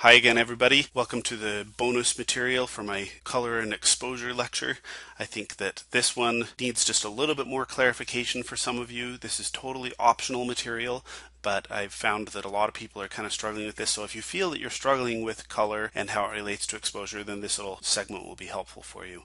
Hi again, everybody. Welcome to the bonus material for my color and exposure lecture. I think that this one needs just a little bit more clarification for some of you. This is totally optional material, but I've found that a lot of people are kind of struggling with this. So if you feel that you're struggling with color and how it relates to exposure, then this little segment will be helpful for you.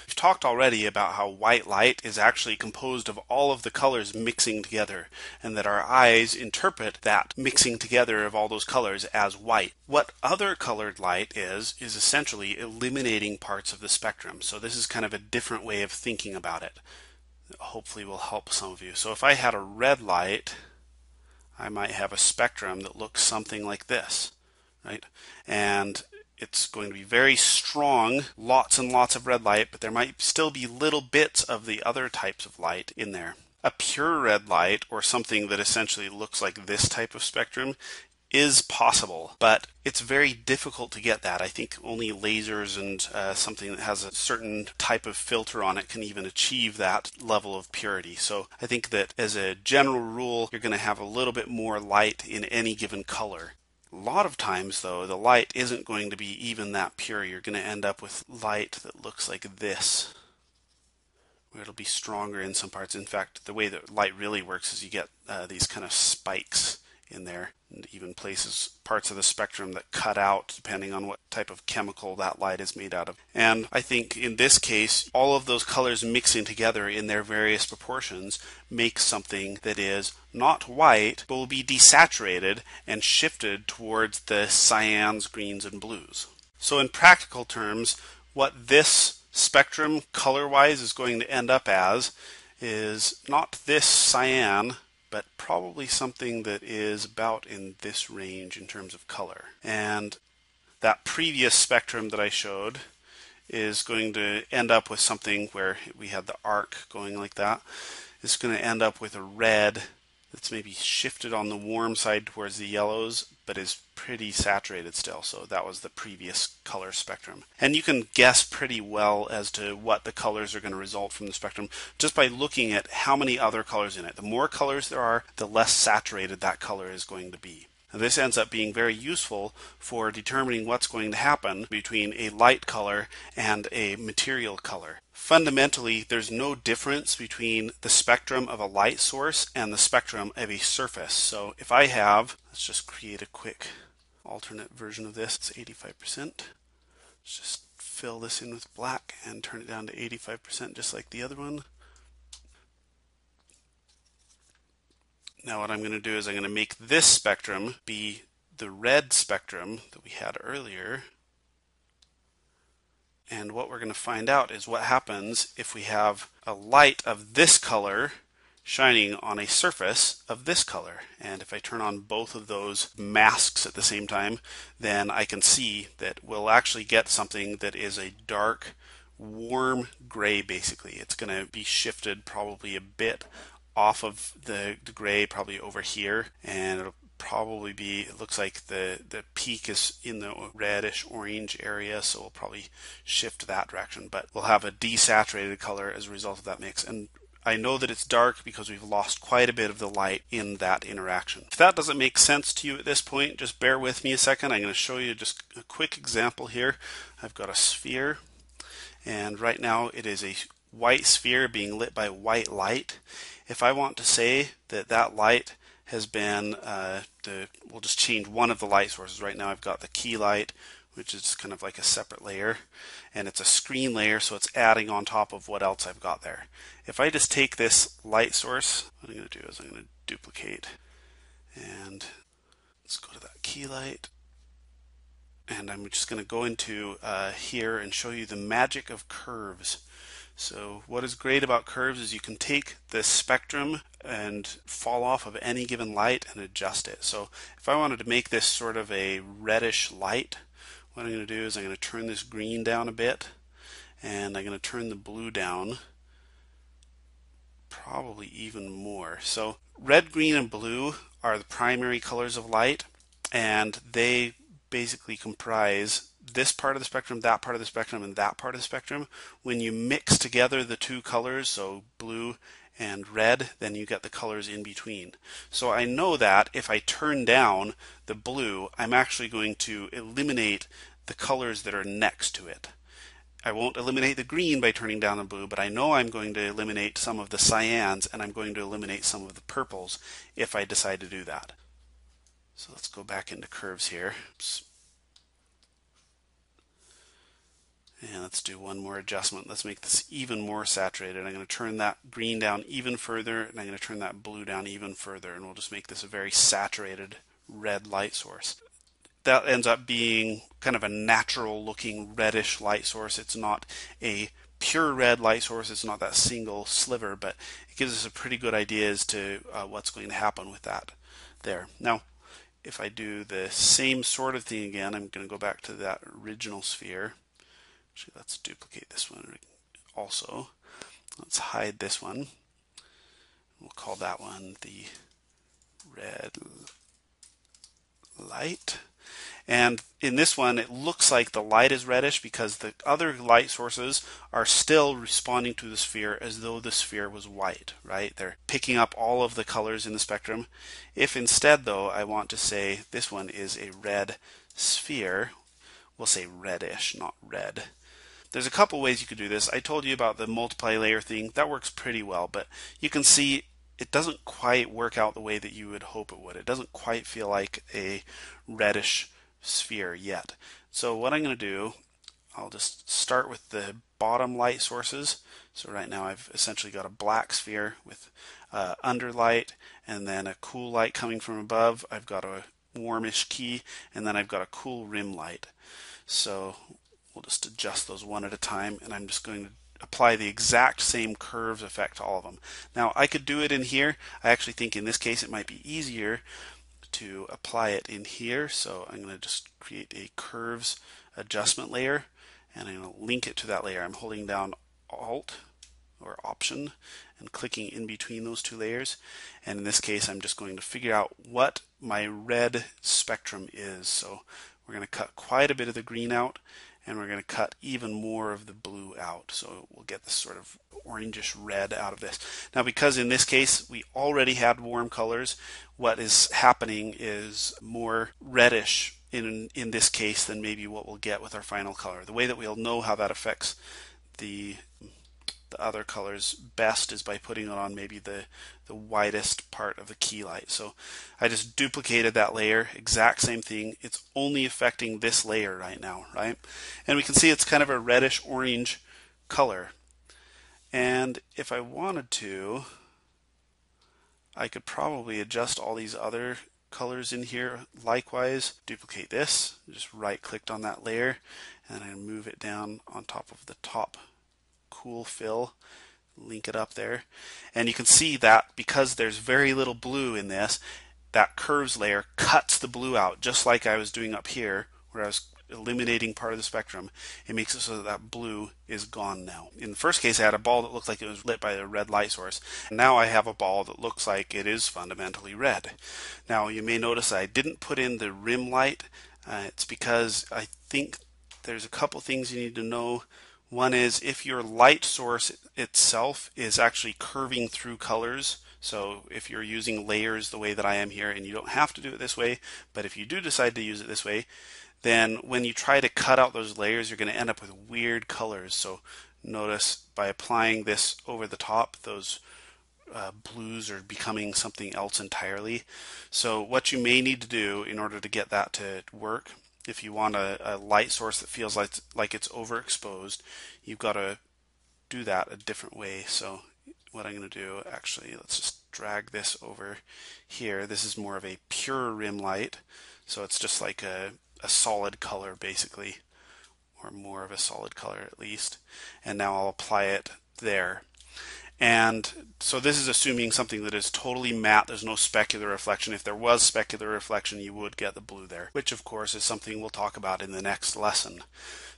We've talked already about how white light is actually composed of all of the colors mixing together, and that our eyes interpret that mixing together of all those colors as white. What other colored light is essentially eliminating parts of the spectrum. So this is kind of a different way of thinking about it. Hopefully will help some of you. So if I had a red light, I might have a spectrum that looks something like this, right? And it's going to be very strong, lots and lots of red light, but there might still be little bits of the other types of light in there. A pure red light, or something that essentially looks like this type of spectrum, is possible, but it's very difficult to get that. I think only lasers and something that has a certain type of filter on it can even achieve that level of purity. So I think that as a general rule, you're going to have a little bit more light in any given color. A lot of times, though, the light isn't going to be even that pure. You're going to end up with light that looks like this, where it'll be stronger in some parts. In fact, the way that light really works is you get these kind of spikes in there, and even parts of the spectrum that cut out depending on what type of chemical that light is made out of. And I think in this case, all of those colors mixing together in their various proportions make something that is not white, but will be desaturated and shifted towards the cyans, greens, and blues. So in practical terms, what this spectrum color-wise is going to end up as is not this cyan, but probably something that is about in this range in terms of color. And that previous spectrum that I showed is going to end up with something where we had the arc going like that. It's going to end up with a red that's maybe shifted on the warm side towards the yellows, but is pretty saturated still. So that was the previous color spectrum. And you can guess pretty well as to what the colors are going to result from the spectrum just by looking at how many other colors in it. The more colors there are, the less saturated that color is going to be. Now, this ends up being very useful for determining what's going to happen between a light color and a material color. Fundamentally, there's no difference between the spectrum of a light source and the spectrum of a surface. So if I have, let's just create a quick alternate version of this. It's 85%. Let's just fill this in with black and turn it down to 85% just like the other one. Now what I'm going to do is I'm going to make this spectrum be the red spectrum that we had earlier. And what we're going to find out is what happens if we have a light of this color shining on a surface of this color. And if I turn on both of those masks at the same time, then I can see that we'll actually get something that is a dark, warm gray basically. It's going to be shifted probably a bit off of the gray, probably over here, and it'll probably be, it looks like the peak is in the reddish orange area, so we'll probably shift that direction, but we'll have a desaturated color as a result of that mix. And I know that it's dark because we've lost quite a bit of the light in that interaction. If that doesn't make sense to you at this point, just bear with me a second. I'm going to show you just a quick example here. I've got a sphere, and right now it is a white sphere being lit by white light. If I want to say that that light has been, we'll just change one of the light sources. Right now I've got the key light, which is kind of like a separate layer, and it's a screen layer, so it's adding on top of what else I've got there. If I just take this light source, what I'm going to do is I'm going to duplicate, and let's go to that key light, and I'm just going to go into here and show you the magic of curves. So what is great about curves is you can take the spectrum and fall off of any given light and adjust it. So if I wanted to make this sort of a reddish light, what I'm going to do is I'm going to turn this green down a bit, and I'm going to turn the blue down probably even more. So red, green, and blue are the primary colors of light, and they basically comprise this part of the spectrum, that part of the spectrum, and that part of the spectrum. When you mix together the two colors, so blue and red, then you get the colors in between. So I know that if I turn down the blue, I'm actually going to eliminate the colors that are next to it. I won't eliminate the green by turning down the blue, but I know I'm going to eliminate some of the cyans and I'm going to eliminate some of the purples if I decide to do that. So let's go back into curves here. Oops. And let's do one more adjustment. Let's make this even more saturated. I'm going to turn that green down even further, and I'm going to turn that blue down even further, and we'll just make this a very saturated red light source. That ends up being kind of a natural looking reddish light source. It's not a pure red light source. It's not that single sliver, but it gives us a pretty good idea as to what's going to happen with that there. Now, if I do the same sort of thing again, I'm going to go back to that original sphere. Actually, let's duplicate this one also. Let's hide this one. We'll call that one the red light. And in this one, it looks like the light is reddish because the other light sources are still responding to the sphere as though the sphere was white, right? They're picking up all of the colors in the spectrum. If instead, though, I want to say this one is a red sphere, we'll say reddish, not red. There's a couple ways you could do this. I told you about the multiply layer thing. That works pretty well, but you can see it doesn't quite work out the way that you would hope it would. It doesn't quite feel like a reddish sphere yet. So what I'm going to do, I'll just start with the bottom light sources. So right now I've essentially got a black sphere with underlight and then a cool light coming from above. I've got a warmish key and then I've got a cool rim light. So we'll just adjust those one at a time, and I'm just going to apply the exact same curves effect to all of them. Now I could do it in here. I actually think in this case it might be easier to apply it in here, so I'm going to just create a curves adjustment layer and I'm going to link it to that layer. I'm holding down Alt or Option and clicking in between those two layers, and in this case I'm just going to figure out what my red spectrum is. So we're going to cut quite a bit of the green out and we're going to cut even more of the blue out, so we'll get this sort of orangish red out of this. Now because in this case we already had warm colors, what is happening is more reddish in this case than maybe what we'll get with our final color. The way that we'll know how that affects the other colors best is by putting it on maybe the widest part of the key light. So I just duplicated that layer, exact same thing. It's only affecting this layer right now, right? And we can see it's kind of a reddish orange color. And if I wanted to, I could probably adjust all these other colors in here likewise. Duplicate this, just right clicked on that layer and I move it down on top of the top cool fill, link it up there, and you can see that because there's very little blue in this, that curves layer cuts the blue out, just like I was doing up here where I was eliminating part of the spectrum. It makes it so that that blue is gone now. In the first case I had a ball that looked like it was lit by a red light source, and now I have a ball that looks like it is fundamentally red. Now you may notice I didn't put in the rim light. It's because I think there's a couple things you need to know. One is if your light source itself is actually curving through colors, so if you're using layers the way that I am here, and you don't have to do it this way, but if you do decide to use it this way, then when you try to cut out those layers, you're going to end up with weird colors. So notice by applying this over the top, those blues are becoming something else entirely. So what you may need to do in order to get that to work, if you want a light source that feels like it's overexposed, you've got to do that a different way. So what I'm going to do, actually, let's just drag this over here. This is more of a pure rim light, so it's just like a solid color basically, or more of a solid color at least. And now I'll apply it there. And so this is assuming something that is totally matte. There's no specular reflection. If there was specular reflection, you would get the blue there, which of course is something we'll talk about in the next lesson.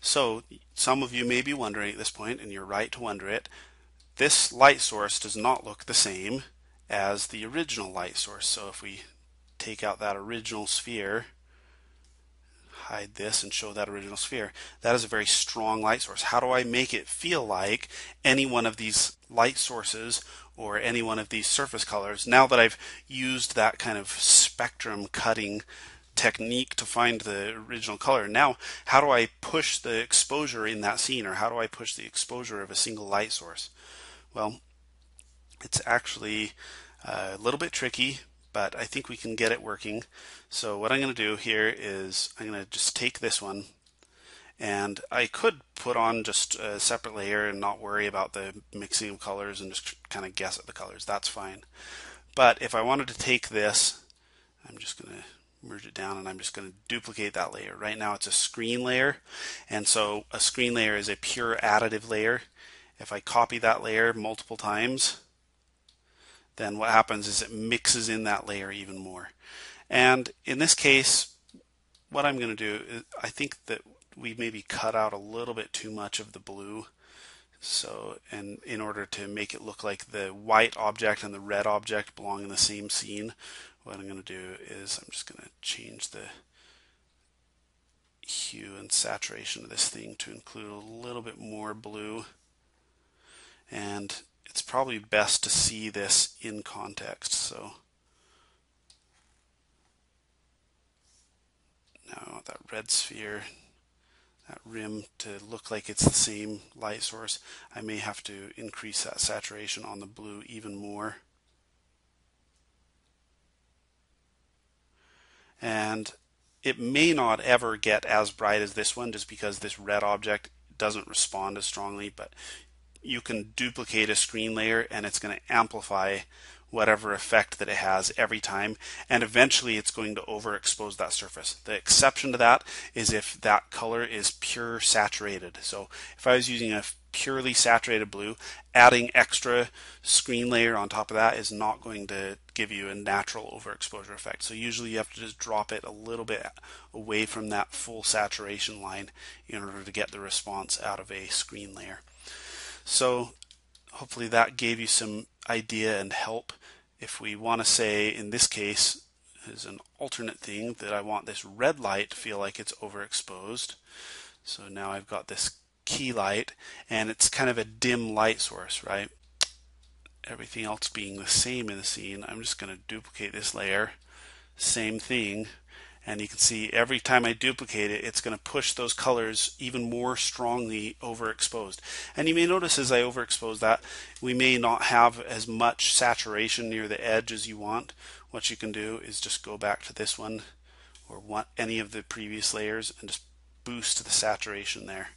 So some of you may be wondering at this point, and you're right to wonder it, this light source does not look the same as the original light source. So if we take out that original sphere, hide this and show that original sphere. That is a very strong light source. How do I make it feel like any one of these light sources or any one of these surface colors? Now that I've used that kind of spectrum cutting technique to find the original color, now how do I push the exposure in that scene, or how do I push the exposure of a single light source? Well, it's actually a little bit tricky, but I think we can get it working. So what I'm going to do here is I'm going to just take this one, and I could put on just a separate layer and not worry about the mixing of colors and just kind of guess at the colors. That's fine. But if I wanted to take this, I'm just going to merge it down, and I'm just going to duplicate that layer. Right now it's a screen layer, and so a screen layer is a pure additive layer. If I copy that layer multiple times, then what happens is it mixes in that layer even more. And in this case, what I'm going to do is, I think that we maybe cut out a little bit too much of the blue. So, and in order to make it look like the white object and the red object belong in the same scene, what I'm going to do is I'm just going to change the hue and saturation of this thing to include a little bit more blue. And it's probably best to see this in context. So now I want that red sphere, that rim, to look like it's the same light source. I may have to increase that saturation on the blue even more. And it may not ever get as bright as this one, just because this red object doesn't respond as strongly, but you can duplicate a screen layer and it's going to amplify whatever effect that it has every time, and eventually it's going to overexpose that surface. The exception to that is if that color is pure saturated. So if I was using a purely saturated blue, adding extra screen layer on top of that is not going to give you a natural overexposure effect. So usually you have to just drop it a little bit away from that full saturation line in order to get the response out of a screen layer. So hopefully that gave you some idea and help. If we want to say, in this case, is an alternate thing, that I want this red light to feel like it's overexposed. So now I've got this key light, and it's kind of a dim light source, right? Everything else being the same in the scene, I'm just going to duplicate this layer, same thing, and you can see every time I duplicate it, it's going to push those colors even more strongly overexposed. And you may notice as I overexpose that, we may not have as much saturation near the edge as you want. What you can do is just go back to this one or any of the previous layers and just boost the saturation there.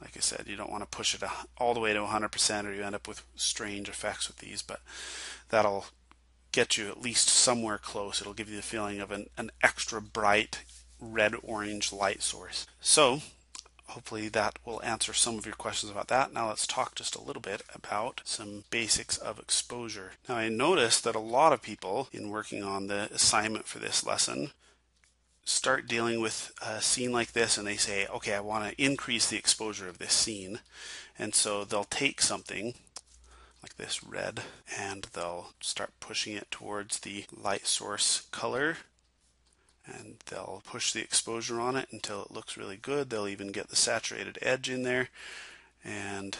Like I said, you don't want to push it all the way to 100% or you end up with strange effects with these, but that'll get you at least somewhere close. It'll give you the feeling of an extra bright red-orange light source. So hopefully that will answer some of your questions about that. Now let's talk just a little bit about some basics of exposure. Now I noticed that a lot of people, in working on the assignment for this lesson, start dealing with a scene like this and they say, okay, I want to increase the exposure of this scene. And so they'll take something like this red, and they'll start pushing it towards the light source color, and they'll push the exposure on it until it looks really good. They'll even get the saturated edge in there, and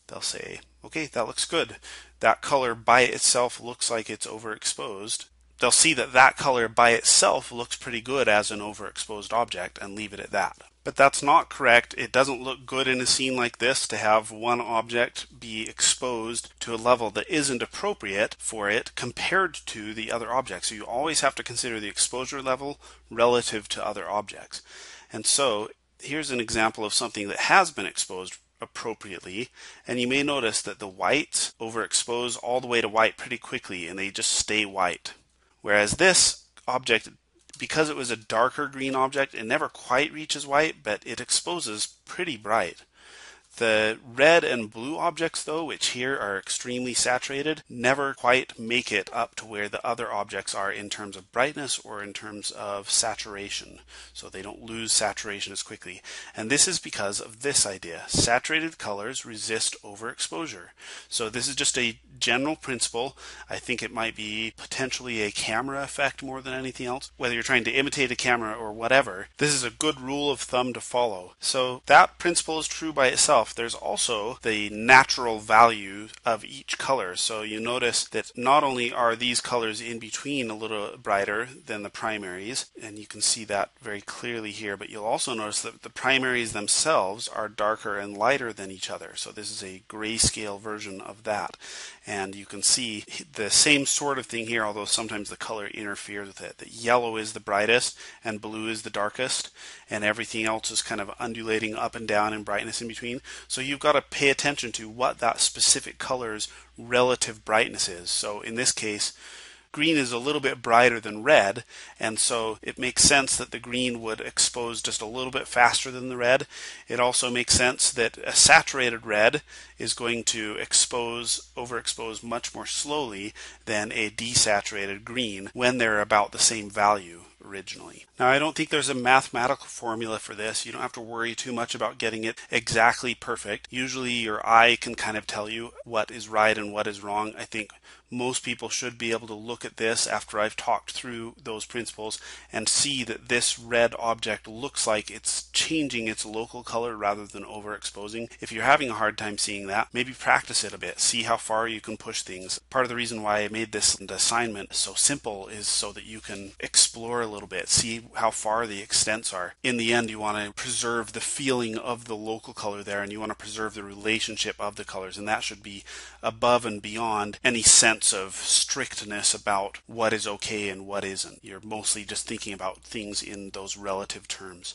they'll say, okay, that looks good. That color by itself looks like it's overexposed. They'll see that that color by itself looks pretty good as an overexposed object and leave it at that. But that's not correct. It doesn't look good in a scene like this to have one object be exposed to a level that isn't appropriate for it compared to the other objects. So you always have to consider the exposure level relative to other objects. And so here's an example of something that has been exposed appropriately, and you may notice that the whites overexpose all the way to white pretty quickly and they just stay white. Whereas this object, because it was a darker green object, it never quite reaches white, but it exposes pretty bright. The red and blue objects though, which here are extremely saturated, never quite make it up to where the other objects are in terms of brightness or in terms of saturation. So they don't lose saturation as quickly. And this is because of this idea. Saturated colors resist overexposure. So this is just a general principle. I think it might be potentially a camera effect more than anything else. Whether you're trying to imitate a camera or whatever, this is a good rule of thumb to follow. So that principle is true by itself. There's also the natural value of each color. So you notice that not only are these colors in between a little brighter than the primaries, and you can see that very clearly here, but you'll also notice that the primaries themselves are darker and lighter than each other. So this is a grayscale version of that. And you can see the same sort of thing here, although sometimes the color interferes with it. The yellow is the brightest and blue is the darkest, and everything else is kind of undulating up and down in brightness in between. So you've got to pay attention to what that specific color's relative brightness is. So in this case, green is a little bit brighter than red, and so it makes sense that the green would expose just a little bit faster than the red. It also makes sense that a saturated red is going to overexpose much more slowly than a desaturated green when they're about the same value originally. Now, I don't think there's a mathematical formula for this. You don't have to worry too much about getting it exactly perfect. Usually your eye can kind of tell you what is right and what is wrong. I think most people should be able to look at this after I've talked through those principles and see that this red object looks like it's changing its local color rather than overexposing. If you're having a hard time seeing that, maybe practice it a bit. See how far you can push things. Part of the reason why I made this assignment so simple is so that you can explore a little bit, see how far the extents are. In the end, you want to preserve the feeling of the local color there, and you want to preserve the relationship of the colors, and that should be above and beyond any sense of strictness about what is okay and what isn't. You're mostly just thinking about things in those relative terms.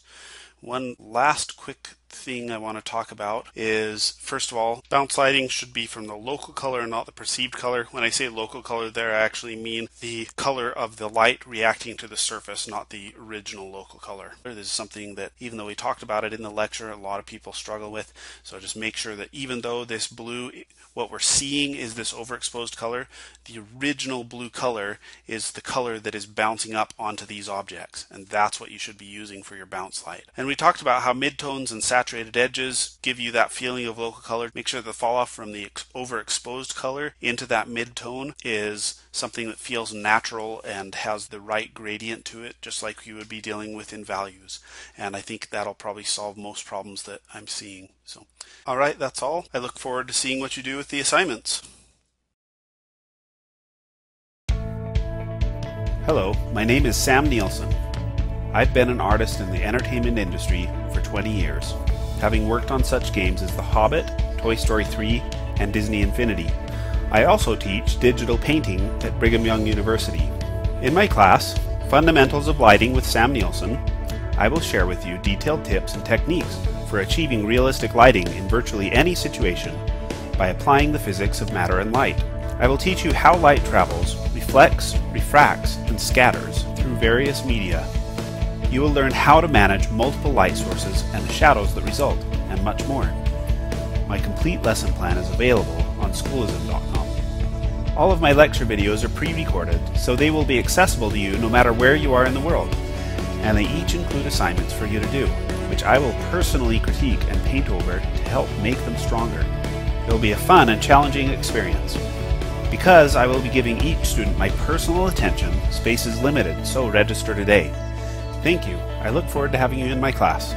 One last quick thing I want to talk about is, first of all, bounce lighting should be from the local color and not the perceived color. When I say local color there, I actually mean the color of the light reacting to the surface, not the original local color. This is something that, even though we talked about it in the lecture, a lot of people struggle with. So just make sure that even though this blue, what we're seeing is this overexposed color, the original blue color is the color that is bouncing up onto these objects, and that's what you should be using for your bounce light. And we talked about how midtones and saturated edges give you that feeling of local color. Make sure the fall off from the overexposed color into that midtone is something that feels natural and has the right gradient to it, just like you would be dealing with in values. And I think that'll probably solve most problems that I'm seeing. So, all right, that's all. I look forward to seeing what you do with the assignments. Hello, my name is Sam Nielson. I've been an artist in the entertainment industry for 20 years, having worked on such games as The Hobbit, Toy Story 3, and Disney Infinity. I also teach digital painting at Brigham Young University. In my class, Fundamentals of Lighting with Sam Nielson, I will share with you detailed tips and techniques for achieving realistic lighting in virtually any situation by applying the physics of matter and light. I will teach you how light travels, reflects, refracts, and scatters through various media. You will learn how to manage multiple light sources and the shadows that result, and much more. My complete lesson plan is available on schoolism.com. All of my lecture videos are pre-recorded, so they will be accessible to you no matter where you are in the world, and they each include assignments for you to do, which I will personally critique and paint over to help make them stronger. It will be a fun and challenging experience. Because I will be giving each student my personal attention, space is limited, so register today. Thank you. I look forward to having you in my class.